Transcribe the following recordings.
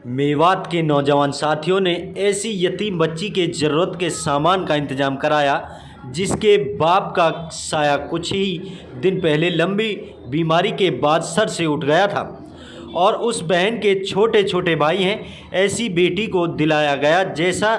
मेवात के नौजवान साथियों ने ऐसी यतीम बच्ची के ज़रूरत के सामान का इंतजाम कराया जिसके बाप का साया कुछ ही दिन पहले लंबी बीमारी के बाद सर से उठ गया था और उस बहन के छोटे छोटे भाई हैं। ऐसी बेटी को दिलाया गया। जैसा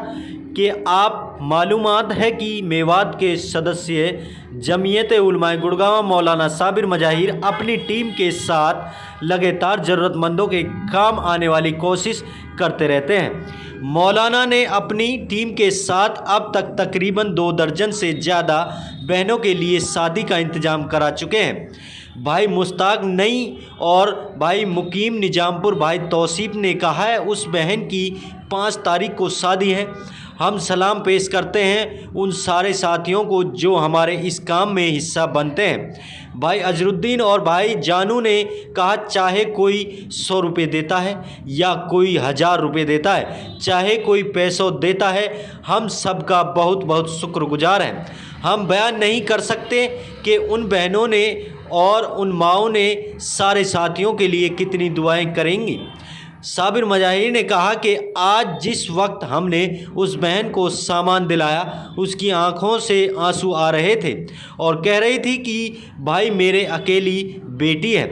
कि आप मालूमात है कि मेवात के सदस्य जमीयत उलमाए गुड़गांव मौलाना साबिर मजाहिर अपनी टीम के साथ लगातार ज़रूरतमंदों के काम आने वाली कोशिश करते रहते हैं। मौलाना ने अपनी टीम के साथ अब तक तकरीबन 2 दर्जन से ज़्यादा बहनों के लिए शादी का इंतज़ाम करा चुके हैं। भाई मुश्ताक नई और भाई मुकीम निजामपुर भाई तौसीफ ने कहा है उस बहन की 5 तारीख को शादी है। हम सलाम पेश करते हैं उन सारे साथियों को जो हमारे इस काम में हिस्सा बनते हैं। भाई अजरुद्दीन और भाई जानू ने कहा चाहे कोई 100 रुपये देता है या कोई 1000 रुपये देता है, चाहे कोई पैसों देता है, हम सबका बहुत बहुत शुक्रगुजार हैं। हम बयान नहीं कर सकते कि उन बहनों ने और उन माओं ने सारे साथियों के लिए कितनी दुआएं करेंगी। साबिर मजाहिर ने कहा कि आज जिस वक्त हमने उस बहन को सामान दिलाया उसकी आंखों से आंसू आ रहे थे और कह रही थी कि भाई मेरे अकेली बेटी है।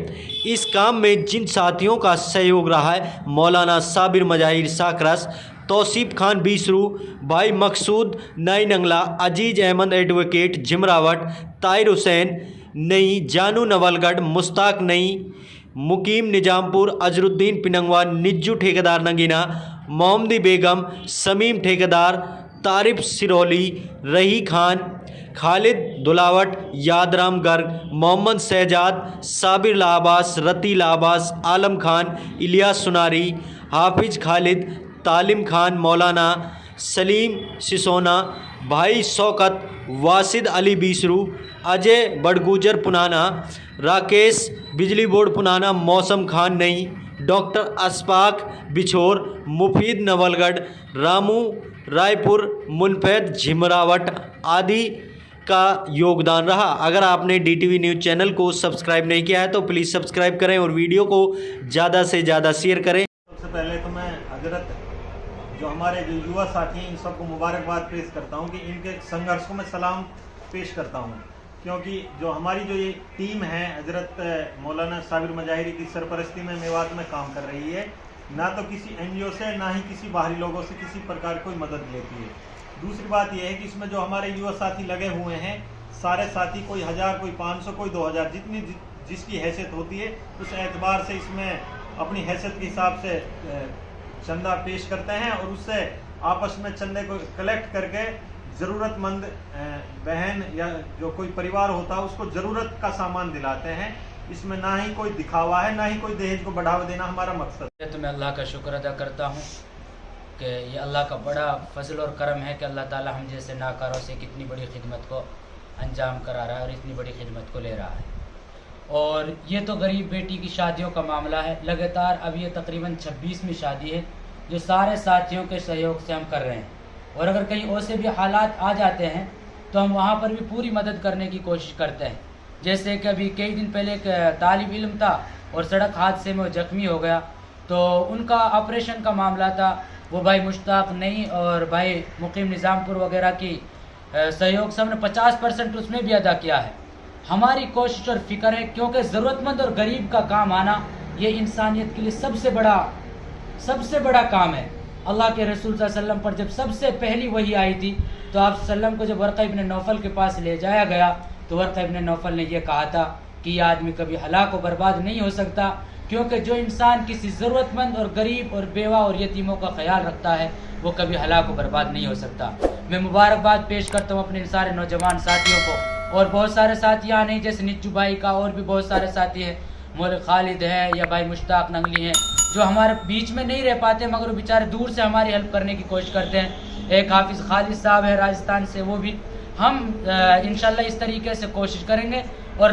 इस काम में जिन साथियों का सहयोग रहा है मौलाना साबिर मजाहिर साकरस, तौसीफ खान बीसरू, भाई मकसूद नई नंगला, अजीज़ अहमद एडवोकेट जिमरावट, ताहिर हुसैन नई, जानू नवलगढ़, मुश्ताक नई मुकीम निजामपुर, अजरुद्दीन पिनंगवा, निज्जू ठेकेदार नगीना, मोहम्मदी बेगम, समीम ठेकेदार, तारिफ सिरौली, रही खान, खालिद दुलावट, यादराम गर्ग, मोहम्मद शहजाद, साबिर लाबास, रती लाबास, आलम खान, इलियास सुनारी, हाफिज खालिद, तालिम खान, मौलाना सलीम सिसोना, भाई शौकत, वासिद अली बीसरू, अजय बड़गुजर पुनाना, राकेश बिजली बोर्ड पुनाना, मौसम खान नई, डॉक्टर अशफाक बिछोर, मुफीद नवलगढ़, रामू रायपुर, मुनफैद झिमरावट आदि का योगदान रहा। अगर आपने DTV न्यूज़ चैनल को सब्सक्राइब नहीं किया है तो प्लीज़ सब्सक्राइब करें और वीडियो को ज़्यादा से ज़्यादा शेयर करें। सबसे पहले तो मैं हजरत जो हमारे जो युवा साथी हैं इन सबको मुबारकबाद पेश करता हूं कि इनके संघर्ष को मैं सलाम पेश करता हूं, क्योंकि जो हमारी जो ये टीम है हजरत मौलाना साबिर मजाहिरी की सरपरस्ती में मेवात में काम कर रही है, ना तो किसी NGO से ना ही किसी बाहरी लोगों से किसी प्रकार कोई मदद लेती है। दूसरी बात यह है कि इसमें जो हमारे युवा साथी लगे हुए हैं सारे साथी कोई 1000 कोई 500 कोई 2000 जितनी जिसकी हैसियत होती है उस एतबार से इसमें अपनी हैसियत के हिसाब से चंदा पेश करते हैं और उससे आपस में चंदे को कलेक्ट करके ज़रूरतमंद बहन या जो कोई परिवार होता है उसको ज़रूरत का सामान दिलाते हैं। इसमें ना ही कोई दिखावा है ना ही कोई दहेज को बढ़ावा देना हमारा मकसद है। तो मैं अल्लाह का शुक्र अदा करता हूँ कि ये अल्लाह का बड़ा फजल और करम है कि अल्लाह ताला हम जैसे नाकारों से कितनी बड़ी खिदमत को अंजाम करा रहा है और इतनी बड़ी खिदमत को ले रहा है। और ये तो गरीब बेटी की शादियों का मामला है। लगातार अब ये तकरीबन 26वीं शादी है जो सारे साथियों के सहयोग से हम कर रहे हैं और अगर कहीं और से भी हालात आ जाते हैं तो हम वहाँ पर भी पूरी मदद करने की कोशिश करते हैं। जैसे कि अभी कई दिन पहले एक तालिब इल्म था और सड़क हादसे में वो जख्मी हो गया, तो उनका ऑपरेशन का मामला था। वो भाई मुश्ताक नई और भाई मुकीम निज़ामपुर वगैरह की सहयोग से हमने 50% उसमें भी अदा किया है। हमारी कोशिश और फिक्र है क्योंकि ज़रूरतमंद और गरीब का काम आना ये इंसानियत के लिए सबसे बड़ा काम है। अल्लाह के रसूल सल्लल्लाहु अलैहि वसल्लम पर जब सबसे पहली वही आई थी तो आप सल्लम को जब वर्क़ा इब्न नौफल के पास ले जाया गया तो वर्क़ा इब्न नौफल ने यह कहा था कि यह आदमी कभी हलाक और बर्बाद नहीं हो सकता, क्योंकि जो इंसान किसी ज़रूरतमंद और गरीब और बेवा और यतीमों का ख्याल रखता है वो कभी हलाक और बर्बाद नहीं हो सकता। मैं मुबारकबाद पेश करता हूँ अपने सारे नौजवान साथियों को और बहुत सारे साथी यहाँ नहीं जैसे निज्जू भाई का और भी बहुत सारे साथी हैं, मौल खालिद हैं या भाई मुश्ताक नंगली हैं जो हमारे बीच में नहीं रह पाते मगर वो बेचारे दूर से हमारी हेल्प करने की कोशिश करते हैं। एक हाफिज़ खालिद साहब है राजस्थान से, वो भी हम इंशाल्लाह इस तरीके से कोशिश करेंगे और